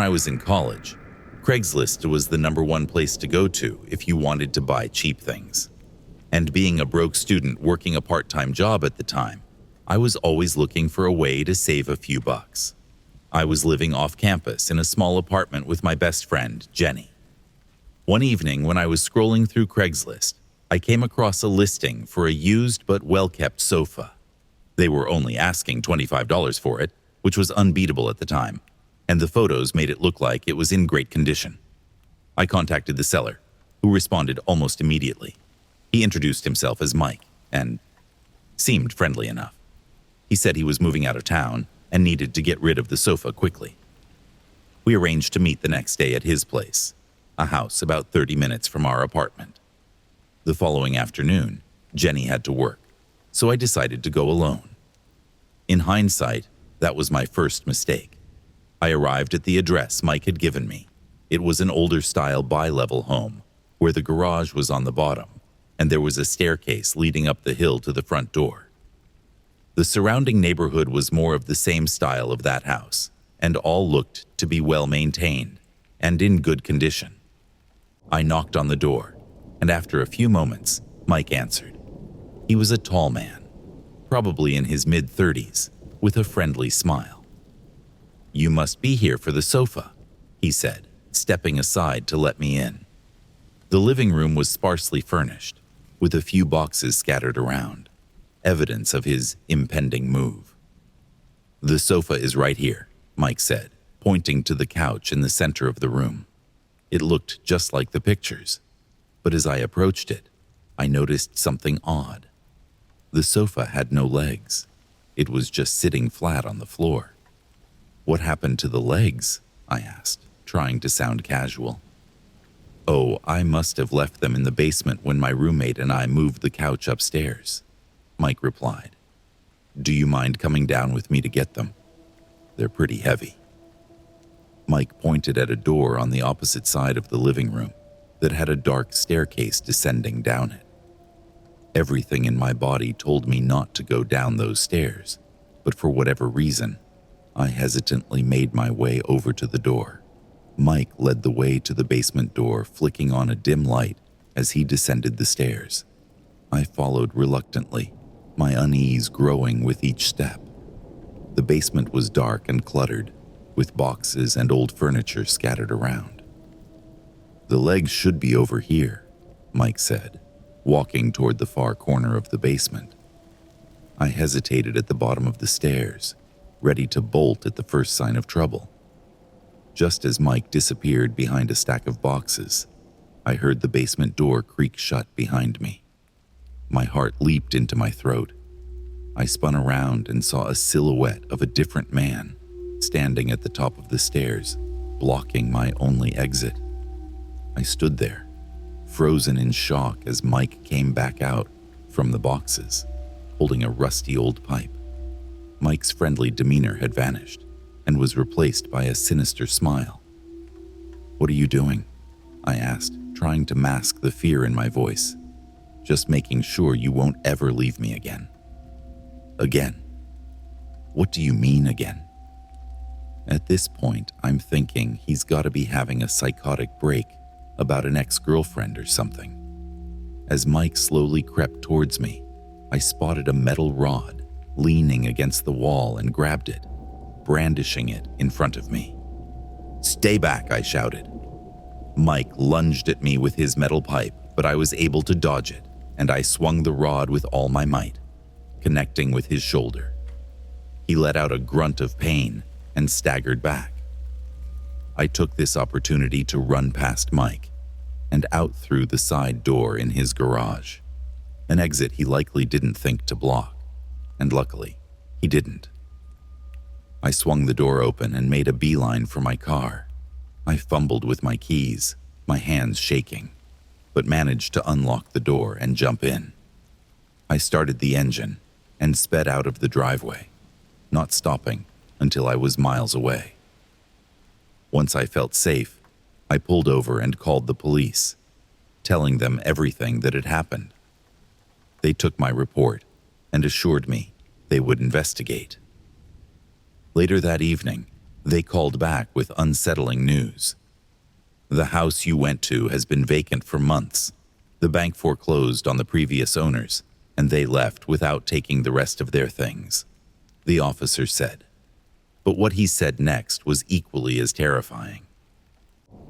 I was in college, Craigslist was the #1 place to go to if you wanted to buy cheap things. And being a broke student working a part-time job at the time, I was always looking for a way to save a few bucks. I was living off campus in a small apartment with my best friend, Jenny. One evening when I was scrolling through Craigslist, I came across a listing for a used but well-kept sofa. They were only asking $25 for it, which was unbeatable at the time, and the photos made it look like it was in great condition. I contacted the seller, who responded almost immediately. He introduced himself as Mike and seemed friendly enough. He said he was moving out of town and needed to get rid of the sofa quickly. We arranged to meet the next day at his place, a house about 30 minutes from our apartment. The following afternoon, Jenny had to work, so I decided to go alone. In hindsight, that was my first mistake. I arrived at the address Mike had given me. It was an older-style bi-level home, where the garage was on the bottom, and there was a staircase leading up the hill to the front door. The surrounding neighborhood was more of the same style of that house, and all looked to be well-maintained and in good condition. I knocked on the door, and after a few moments, Mike answered. He was a tall man, probably in his mid-30s, with a friendly smile. "You must be here for the sofa," he said, stepping aside to let me in. The living room was sparsely furnished, with a few boxes scattered around, evidence of his impending move. "The sofa is right here," Mike said, pointing to the couch in the center of the room. It looked just like the pictures, but as I approached it, I noticed something odd. The sofa had no legs. It was just sitting flat on the floor. "What happened to the legs?" I asked, trying to sound casual. "Oh, I must have left them in the basement when my roommate and I moved the couch upstairs," Mike replied. "Do you mind coming down with me to get them? They're pretty heavy." Mike pointed at a door on the opposite side of the living room that had a dark staircase descending down it. Everything in my body told me not to go down those stairs, but for whatever reason, I hesitantly made my way over to the door. Mike led the way to the basement door, flicking on a dim light as he descended the stairs. I followed reluctantly, my unease growing with each step. The basement was dark and cluttered, with boxes and old furniture scattered around. "The legs should be over here," Mike said, walking toward the far corner of the basement. I hesitated at the bottom of the stairs, ready to bolt at the first sign of trouble. Just as Mike disappeared behind a stack of boxes, I heard the basement door creak shut behind me. My heart leaped into my throat. I spun around and saw a silhouette of a different man standing at the top of the stairs, blocking my only exit. I stood there, frozen in shock as Mike came back out from the boxes, holding a rusty old pipe. Mike's friendly demeanor had vanished and was replaced by a sinister smile. "What are you doing?" I asked, trying to mask the fear in my voice. "Just making sure you won't ever leave me again." "Again? What do you mean again?" At this point, I'm thinking he's got to be having a psychotic break about an ex-girlfriend or something. As Mike slowly crept towards me, I spotted a metal rod leaning against the wall and grabbed it, brandishing it in front of me. "Stay back," I shouted. Mike lunged at me with his metal pipe, but I was able to dodge it, and I swung the rod with all my might, connecting with his shoulder. He let out a grunt of pain and staggered back. I took this opportunity to run past Mike and out through the side door in his garage, an exit he likely didn't think to block, and luckily, he didn't. I swung the door open and made a beeline for my car. I fumbled with my keys, my hands shaking, but managed to unlock the door and jump in. I started the engine and sped out of the driveway, not stopping until I was miles away. Once I felt safe, I pulled over and called the police, telling them everything that had happened. They took my report and assured me they would investigate. Later that evening, They called back with unsettling news. The house you went to has been vacant for months. The bank foreclosed on the previous owners, and they left without taking the rest of their things, the officer said. But what he said next was equally as terrifying.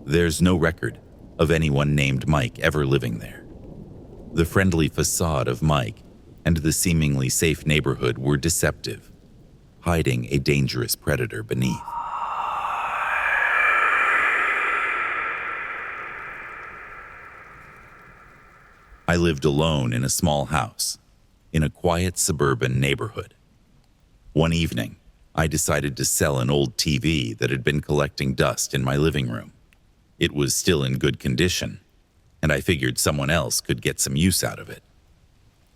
There's no record of anyone named Mike ever living there. The friendly facade of Mike and the seemingly safe neighborhood were deceptive, hiding a dangerous predator beneath. I lived alone in a small house, in a quiet suburban neighborhood. One evening, I decided to sell an old TV that had been collecting dust in my living room. It was still in good condition, and I figured someone else could get some use out of it.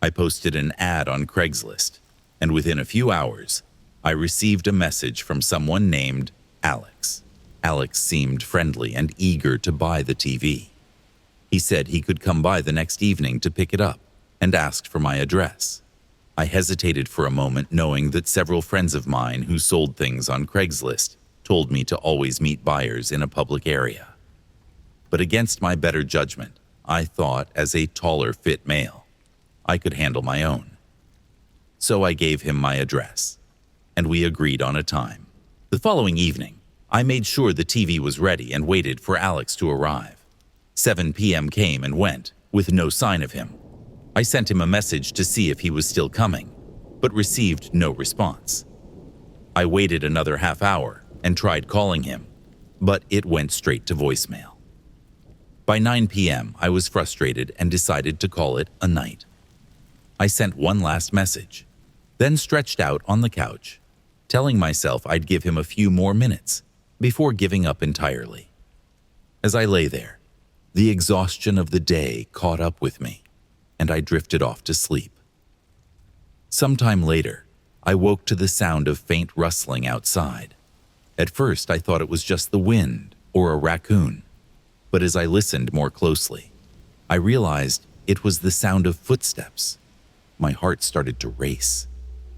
I posted an ad on Craigslist, and within a few hours, I received a message from someone named Alex. Alex seemed friendly and eager to buy the TV. He said he could come by the next evening to pick it up and asked for my address. I hesitated for a moment, knowing that several friends of mine who sold things on Craigslist told me to always meet buyers in a public area. But against my better judgment, I thought as a taller, fit male, I could handle my own. So I gave him my address, and we agreed on a time. The following evening, I made sure the TV was ready and waited for Alex to arrive. 7 p.m. came and went, with no sign of him. I sent him a message to see if he was still coming, but received no response. I waited another half hour and tried calling him, but it went straight to voicemail. By 9 p.m., I was frustrated and decided to call it a night. I sent one last message, then stretched out on the couch, telling myself I'd give him a few more minutes before giving up entirely. As I lay there, the exhaustion of the day caught up with me, and I drifted off to sleep. Sometime later, I woke to the sound of faint rustling outside. At first, I thought it was just the wind or a raccoon, but as I listened more closely, I realized it was the sound of footsteps. My heart started to race.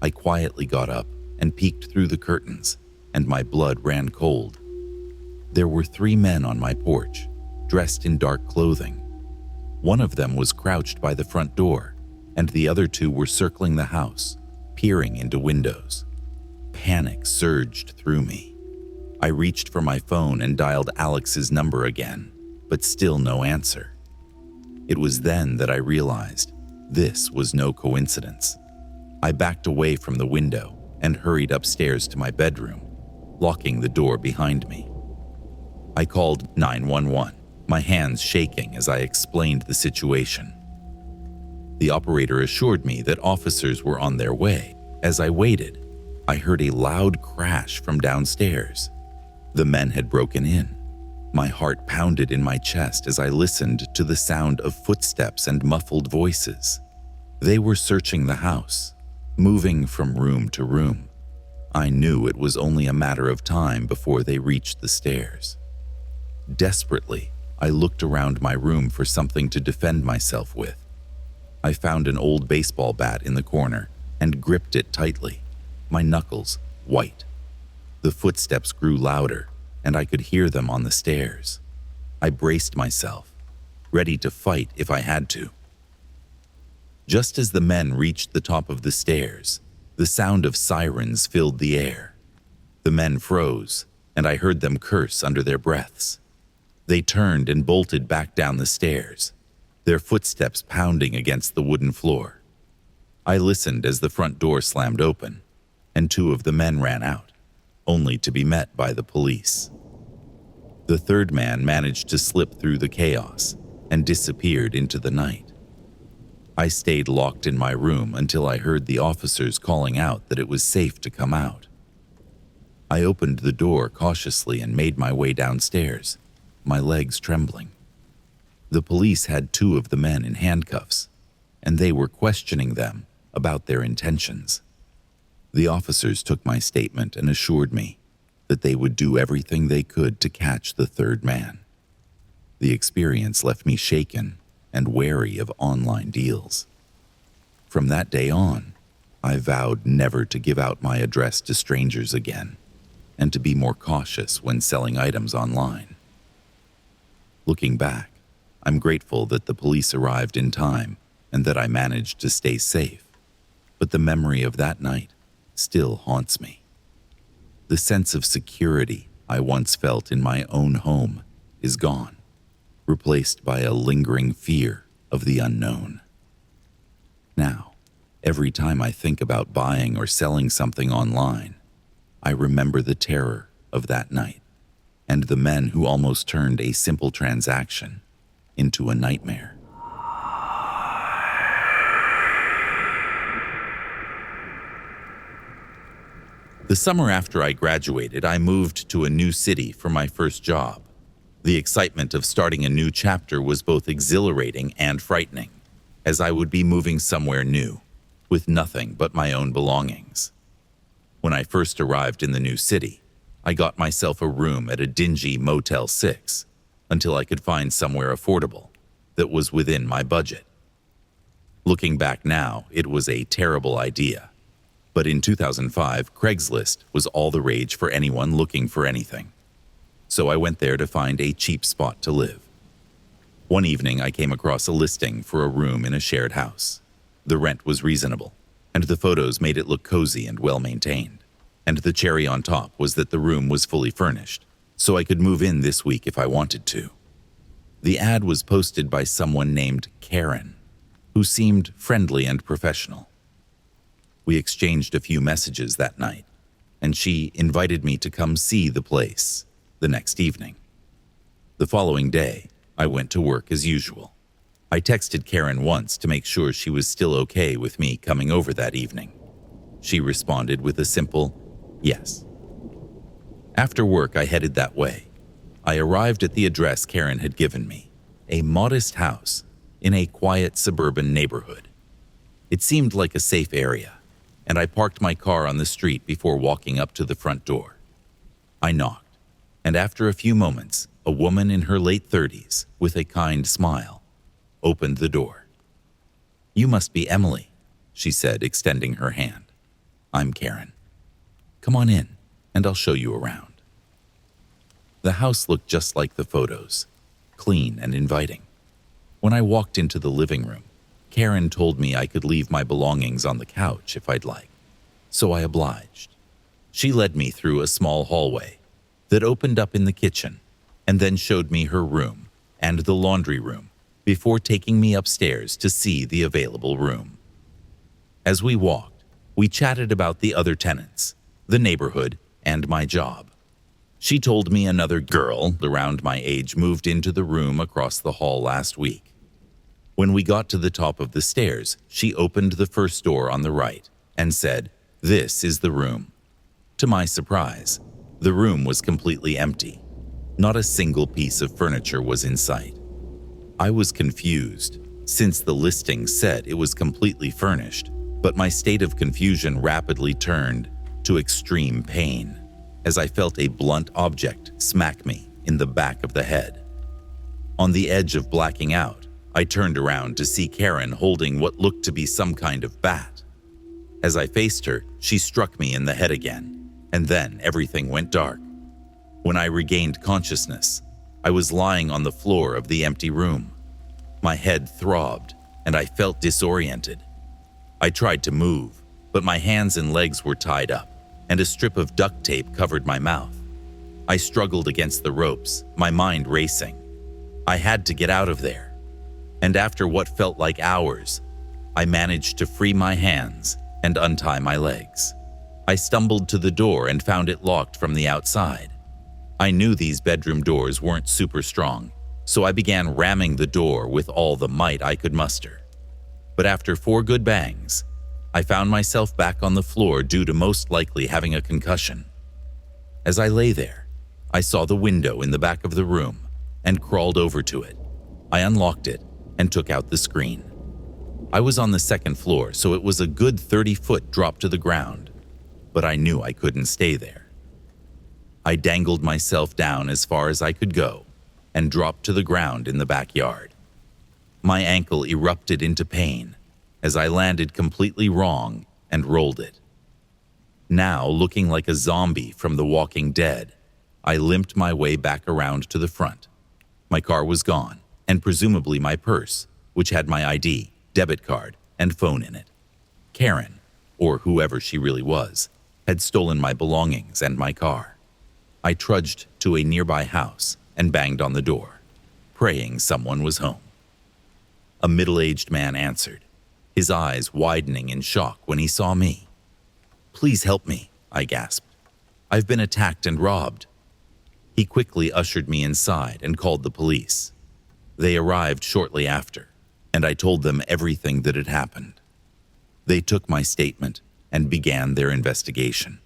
I quietly got up and peeked through the curtains, and my blood ran cold. There were 3 men on my porch, dressed in dark clothing. One of them was crouched by the front door, and the other 2 were circling the house, peering into windows. Panic surged through me. I reached for my phone and dialed Alex's number again, but still no answer. It was then that I realized this was no coincidence. I backed away from the window and hurried upstairs to my bedroom, locking the door behind me. I called 911, my hands shaking as I explained the situation. The operator assured me that officers were on their way. As I waited, I heard a loud crash from downstairs. The men had broken in. My heart pounded in my chest as I listened to the sound of footsteps and muffled voices. They were searching the house, moving from room to room. I knew it was only a matter of time before they reached the stairs. Desperately, I looked around my room for something to defend myself with. I found an old baseball bat in the corner and gripped it tightly, my knuckles white. The footsteps grew louder, and I could hear them on the stairs. I braced myself, ready to fight if I had to. Just as the men reached the top of the stairs, the sound of sirens filled the air. The men froze, and I heard them curse under their breaths. They turned and bolted back down the stairs, their footsteps pounding against the wooden floor. I listened as the front door slammed open, and 2 of the men ran out, only to be met by the police. The 3rd man managed to slip through the chaos and disappeared into the night. I stayed locked in my room until I heard the officers calling out that it was safe to come out. I opened the door cautiously and made my way downstairs, my legs trembling. The police had 2 of the men in handcuffs, and they were questioning them about their intentions. The officers took my statement and assured me that they would do everything they could to catch the 3rd man. The experience left me shaken and wary of online deals. From that day on, I vowed never to give out my address to strangers again, and to be more cautious when selling items online. Looking back, I'm grateful that the police arrived in time and that I managed to stay safe, but the memory of that night still haunts me. The sense of security I once felt in my own home is gone, replaced by a lingering fear of the unknown. Now, every time I think about buying or selling something online, I remember the terror of that night and the men who almost turned a simple transaction into a nightmare. The summer after I graduated, I moved to a new city for my first job. The excitement of starting a new chapter was both exhilarating and frightening, as I would be moving somewhere new, with nothing but my own belongings. When I first arrived in the new city, I got myself a room at a dingy Motel 6 until I could find somewhere affordable that was within my budget. Looking back now, it was a terrible idea. But in 2005, Craigslist was all the rage for anyone looking for anything. So I went there to find a cheap spot to live. One evening, I came across a listing for a room in a shared house. The rent was reasonable, and the photos made it look cozy and well-maintained. And the cherry on top was that the room was fully furnished, so I could move in this week if I wanted to. The ad was posted by someone named Karen, who seemed friendly and professional. We exchanged a few messages that night, and she invited me to come see the place the next evening. The following day, I went to work as usual. I texted Karen once to make sure she was still okay with me coming over that evening. She responded with a simple yes. After work, I headed that way. I arrived at the address Karen had given me, a modest house in a quiet suburban neighborhood. It seemed like a safe area, and I parked my car on the street before walking up to the front door. I knocked, and after a few moments, a woman in her late 30s, with a kind smile, opened the door. "You must be Emily," she said, extending her hand. "I'm Karen. Come on in, and I'll show you around." The house looked just like the photos, clean and inviting. When I walked into the living room, Karen told me I could leave my belongings on the couch if I'd like, so I obliged. She led me through a small hallway that opened up in the kitchen and then showed me her room and the laundry room before taking me upstairs to see the available room. As we walked, we chatted about the other tenants, the neighborhood, and my job. She told me another girl around my age moved into the room across the hall last week. When we got to the top of the stairs, she opened the first door on the right and said, "This is the room." To my surprise, the room was completely empty. Not a single piece of furniture was in sight. I was confused, since the listing said it was completely furnished, but my state of confusion rapidly turned to extreme pain as I felt a blunt object smack me in the back of the head. On the edge of blacking out, I turned around to see Karen holding what looked to be some kind of bat. As I faced her, she struck me in the head again, and then everything went dark. When I regained consciousness, I was lying on the floor of the empty room. My head throbbed, and I felt disoriented. I tried to move, but my hands and legs were tied up, and a strip of duct tape covered my mouth. I struggled against the ropes, my mind racing. I had to get out of there. And after what felt like hours, I managed to free my hands and untie my legs. I stumbled to the door and found it locked from the outside. I knew these bedroom doors weren't super strong, so I began ramming the door with all the might I could muster. But after 4 good bangs, I found myself back on the floor due to most likely having a concussion. As I lay there, I saw the window in the back of the room and crawled over to it. I unlocked it and took out the screen. I was on the 2nd floor, so it was a good 30-foot drop to the ground, but I knew I couldn't stay there. I dangled myself down as far as I could go and dropped to the ground in the backyard. My ankle erupted into pain as I landed completely wrong and rolled it. Now, looking like a zombie from The Walking Dead, I limped my way back around to the front. My car was gone, and presumably my purse, which had my ID, debit card, and phone in it. Karen, or whoever she really was, had stolen my belongings and my car. I trudged to a nearby house and banged on the door, praying someone was home. A middle-aged man answered, his eyes widening in shock when he saw me. "Please help me," I gasped. "I've been attacked and robbed." He quickly ushered me inside and called the police. They arrived shortly after, and I told them everything that had happened. They took my statement and began their investigation.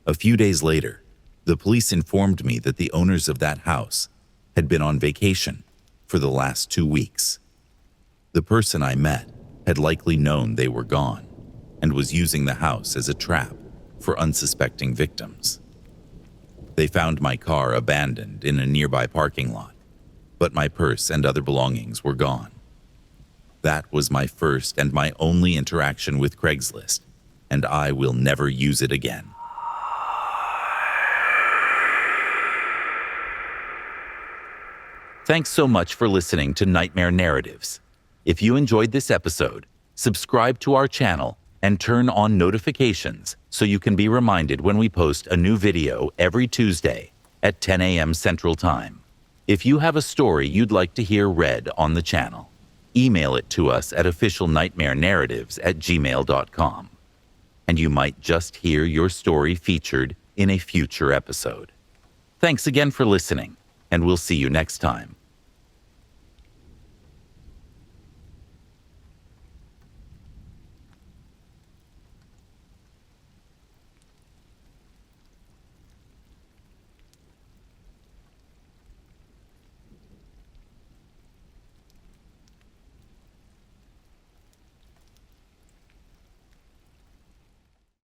A few days later, the police informed me that the owners of that house had been on vacation for the last 2 weeks. The person I met had likely known they were gone and was using the house as a trap for unsuspecting victims. They found my car abandoned in a nearby parking lot, but my purse and other belongings were gone. That was my first and my only interaction with Craigslist, and I will never use it again. Thanks so much for listening to Nightmare Narratives. If you enjoyed this episode, subscribe to our channel and turn on notifications so you can be reminded when we post a new video every Tuesday at 10 a.m. Central Time. If you have a story you'd like to hear read on the channel, email it to us at officialnightmarenarratives@gmail.com, and you might just hear your story featured in a future episode. Thanks again for listening, and we'll see you next time.